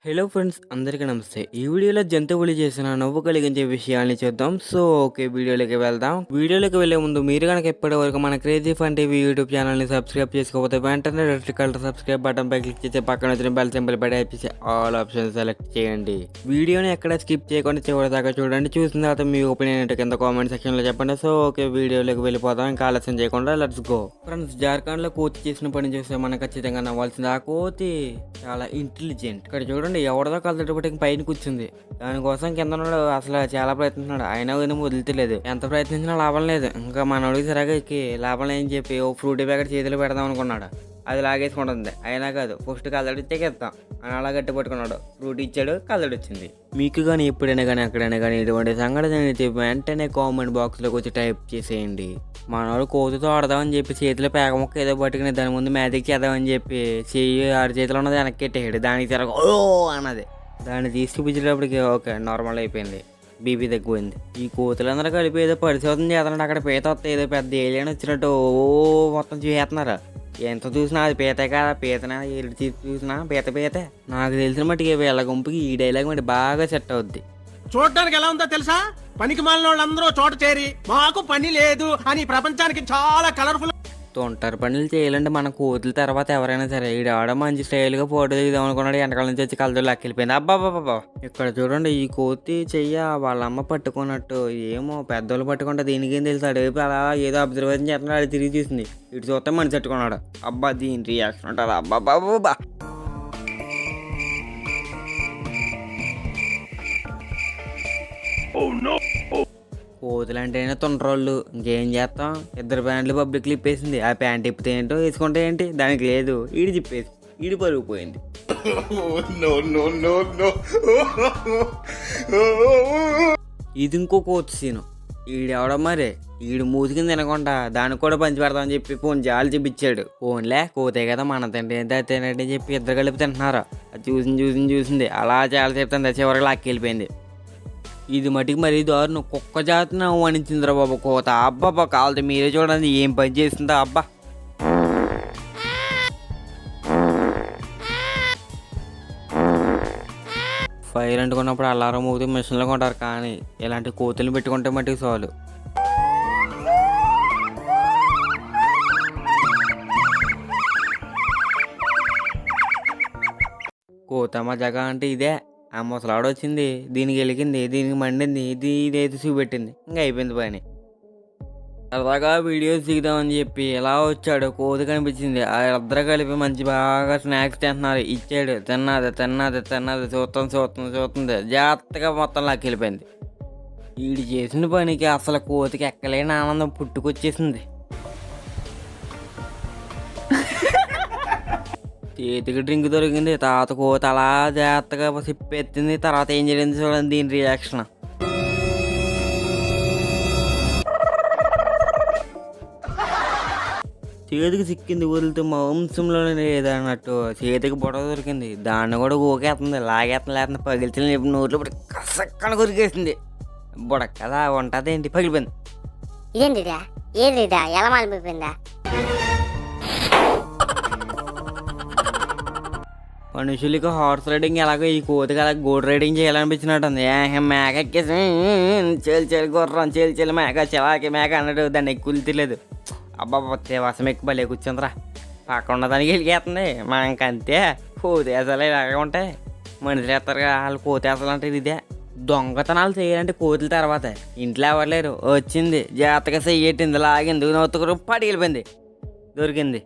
Hello friends, అందరికీ నమస్తే. ఈ వీడియోలో జంతువులు చేసిన నవ్వు కలిగించే విషయాల్ని చూద్దాం. సో ఓకే, వీడియోలోకి వెళ్దాం. వీడియోలోకి వెళ్లే ముందు మీరు కనుక ఇప్పటి వరకు మన క్రేజీ ఫన్ టీవీ యూట్యూబ్ ఛానల్ని సబ్స్క్రైబ్ చేసుకోకపోతే వెంటనే రెడ్ కలర్ సబ్స్క్రైబ్ బటన్ పై క్లిక్ చేసి పక్కన వచ్చిన బెల్ సింబల్ పై టైప్ చేసి ఆల్ ఆప్షన్ సెలెక్ట్ చేయండి. వీడియోని ఎక్కడ స్కిప్ చేయకుండా చివరి దాకా చూడండి. చూసిన తర్వాత మీ ఒపీనియన్ ఏంటో కింద కామెంట్ సెక్షన్ లో చెప్పండి. సో ఓకే, వీడియోలోకి వెళ్ళిపోదాం. ఇంకా ఆలస్యం చేయకుండా లెట్స్ గో. ఫ్రెండ్స్, జార్ఖండ్ లో కోతి చేసిన పని చూస్తే మనం ఖచ్చితంగా నవ్వాల్సింది. ఆ కోతి చాలా ఇంటెలిజెంట్. ఇక్కడ చూడండి, ఎవరిదో కలతటి పైన కూర్చుంది. దానికోసం కింద ఉన్నాడు అసలు చాలా ప్రయత్నిస్తున్నాడు. అయినా ఏమో వదిలితలేదు. ఎంత ప్రయత్నించినా లాభం లేదు. ఇంకా మనోడికి సరిగా ఎక్కి లాభం లేని చెప్పి ఓ ఫ్రూటీ ప్యాకెట్ చేతిలో పెడదాం అనుకున్నాడు. అది లాగేసుకుంటుంది. అయినా కాదు, ఫస్ట్ కలదడి తెగేస్తాం అని అలా గట్టి పట్టుకున్నాడు. ఫ్రూట్ ఇచ్చాడు, కలదడి వచ్చింది. మీకు కానీ ఎప్పుడైనా కానీ ఎక్కడైనా కానీ ఇటువంటి సంఘటన అయితే వెంటనే కామెంట్ బాక్స్లోకి వచ్చి టైప్ చేసేయండి. మనోడు కోతితో ఆడదామని చెప్పి చేతిలో పేక ముక్క ఏదో పట్టుకుని దాని ముందు మ్యాజిక్ చేద్దామని చెప్పి చెయ్యి ఆడి చేతిలో ఉన్నది వెనక్కి ఎట్టేయాడు. దానికి తిరగ ఓ అన్నది. దాన్ని తీసి చూపించేటప్పటికి ఓకే, నార్మల్ అయిపోయింది. బీపీ తగ్గిపోయింది. ఈ కోతులందరూ కలిపి ఏదో పరిశోధన చేస్తున్నాడు. అక్కడ పీత వస్తే ఏదో పెద్ద ఏలియన్ వచ్చినట్టు ఓ మొత్తం చేస్తున్నారు. ఎంత చూసినా అది పీతే కాదా, పీతనా ఎరుడు చూసినా పీతే. నాకు తెలిసిన మట్టుకి వీళ్ళ గుంపుకి ఈ డైలాగ్ మట్టి బాగా సెట్ అవుద్ది. చూడడానికి ఎలా ఉందో తెలుసా? పనికి మాలిన వాళ్ళందరూ చోట చేరి మాకు పని లేదు అని ప్రపంచానికి చాలా కలర్ఫుల్ తొంటరి పనులు చేయాలంటే మన కోతుల తర్వాత ఎవరైనా సరే ఈడు ఆడ మంచి స్టైల్గా ఫోటో తీద్దాం అనుకున్నాడు. వెనకాల నుంచి వచ్చి కలతో లెక్కెళ్ళిపోయింది. అబ్బాబాబా, ఇక్కడ చూడండి, ఈ కోతి చెయ్య వాళ్ళ అమ్మ పట్టుకున్నట్టు. ఏమో పెద్దోళ్ళు పట్టుకుంటే దీనికి ఏం తెలుసు. అడిగి అలా ఏదో అబ్జర్వేషన్ చేస్తున్నాడు. అది తిరిగి చూసింది. ఇటు చూస్తే మనిషి పెట్టుకున్నాడు. అబ్బా, దీని రియాక్షన్ ఉంటుంది. అబ్బాబాబా, కోతులు అంటేనే తొండ్రోళ్ళు. ఇంకేం చేస్తాం? ఇద్దరు ప్యాంట్లు పబ్లిక్లు ఇప్పేసింది. ఆ ప్యాంట్ ఇప్పితే ఏంటో, వేసుకుంటే ఏంటి, దానికి లేదు. ఈడి తిప్పేసి ఈడి పరుగుపోయింది. ఇది ఇంకో కోతి సీను. ఈడెవడం మరి, ఈడు మూతికింది తినకుండా దానికి కూడా పంచి పెడతామని చెప్పి ఫోన్ జాలు చూపించాడు. ఫోన్లే కోతే కదా, మన తింటే తినండి చెప్పి ఇద్దరు కలిపి తింటున్నారు. అది చూసింది అలా చాలా చెప్తుంది. చివరికి లాక్కెళ్ళిపోయింది. ఇది మటుకు మరీ దారుణం. కుక్క జాతిని అవమానించిందిరా బాబా కోత. అబ్బాబా, కావాలంటే మీరే చూడండి ఏం పని చేసిందో. అబ్బా, ఫైర్ అంటుకున్నప్పుడు అలారం మోగితే మిషన్లో కొంటారు. కానీ ఇలాంటి కోతులు పెట్టుకుంటే మటుకు చాలు. కోతమ్మ జగ అంటే ఇదే. ఆ ముసలాడు వచ్చింది, దీనికి వెలిగింది, దీనికి మండింది, ఇదేది చూపెట్టింది. ఇంకా అయిపోయింది పని. సరదాగా వీడియోస్ దిగుదామని చెప్పి ఇలా వచ్చాడు. కోతి కనిపించింది. ఆ ఇద్దరు కలిపి మంచి బాగా స్నాక్స్ తింటున్నారు. ఇచ్చాడు, తిన్నది చూస్తుంది. జాగ్రత్తగా మొత్తం లాక్కెళ్ళిపోయింది. వీడు చేసిన పనికి అసలు కోతికి ఎక్కలేని ఆనందం పుట్టుకొచ్చేసింది. చేతికి డ్రింక్ దొరికింది. తర్వాత కోత అలా జాగ్రత్తగా సిప్పెత్తింది. తర్వాత ఏం జరిగింది చూడండి దీని రియాక్షన్. చేతికి సిక్కింది వదిలితే మాంసంలోనే లేదన్నట్టు చేతికి బుడ దొరికింది. దాన్ని కూడా ఊకేస్తుంది, లాగేస్తుంది, పగిలిచిన నోట్లో కసక్కన కొరికేసింది. బుడ కదా ఉంటుంది ఏంటి, పగిలిపోయింది. ఇదేంటిదా, ఏదిదా, ఎలా మాలిపోయిందా? మనుషులకి హార్స్ రైడింగ్ ఎలాగో ఈ కోతికి అలా గోడ్ రైడింగ్ చేయాలనిపించినట్టుంది. మేక ఎక్కేసి చేలి గుర్రం చేలి మేక చిలాకి మేక అన్నట్టు దాన్ని ఎక్కువ తెలియదు. అబ్బా, వసం ఎక్కువ భలే కూర్చుందిరా. పక్కన ఉన్నదానికి వెళ్ళికేస్తుంది. మా ఇంకంతే. కోతేసాలు ఇలాగే ఉంటాయి. మనుషులు వేస్తారుగా, వాళ్ళు కోతేసాలు అంటే ఇదే. దొంగతనాలు చేయాలంటే కోతుల తర్వాత ఇంట్లో ఎవరలేరు. వచ్చింది, జాగ్రత్తగా చెయ్యట్టింది, లాగింది, నొత్తుకు పడిగిలిపోయింది, దొరికింది.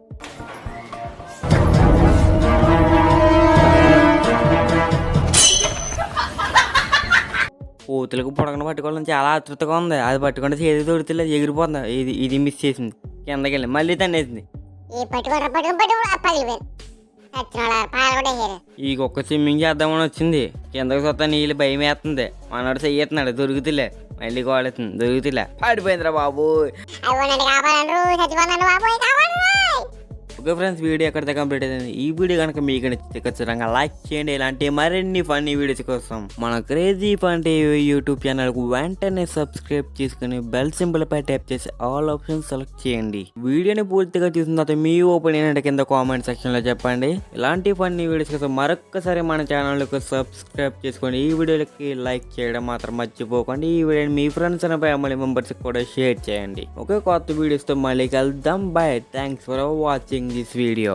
కోతులకు పొడగను పట్టుకోవాలని చాలా ఆతృతగా ఉంది. అది పట్టుకుంటే చేతి తొడితే ఎగిరిపోతుంది. ఇది మిస్ చేసింది. కిందకి వెళ్ళి మళ్ళీ తన్నేసింది. ఈ కుక్క స్విమ్మింగ్ చేద్దామని వచ్చింది. కిందకి చూస్తా నీళ్ళు భయం వేస్తుంది. మనోడు చెయ్యేస్తున్నాడు, దొరుకుతులే. మళ్ళీ కోడెత్తుంది, దొరుకుతులే. పడిపోయిందిరా బాబు. ఓకే ఫ్రెండ్స్, వీడియో ఎక్కడ కంప్లీట్ అయింది. ఈ వీడియో కనుక మీకు నచ్చితే ఖచ్చితంగా లైక్ చేయండి. ఇలాంటి మరిన్ని ఫన్నీ వీడియోస్ కోసం మన crazy fun TV YouTube channel కు వెంటనే సబ్స్క్రైబ్ చేసుకుని బెల్ సింబల్ పై ట్యాప్ చేసి ఆల్ ఆప్షన్ సెలెక్ట్ చేయండి. వీడియోని పూర్తిగా చూసిన తర్వాత మీ ఒపీనియన్ అంటే కింద కామెంట్ సెక్షన్ లో చెప్పండి. ఇలాంటి ఫన్నీ వీడియోస్ కోసం మరొక్కసారి మన ఛానల్ కు సబ్స్క్రైబ్ చేసుకోండి. ఈ వీడియోలకి లైక్ చేయడం మాత్రం మర్చిపోకండి. ఈ వీడియోని మీ ఫ్రెండ్స్ అండ్ ఫ్యామిలీ మెంబర్స్ కూడా షేర్ చేయండి. ఒకే కొత్త వీడియోస్ తో మళ్ళీ కలుద్దాం. By. Thanks for watching this video.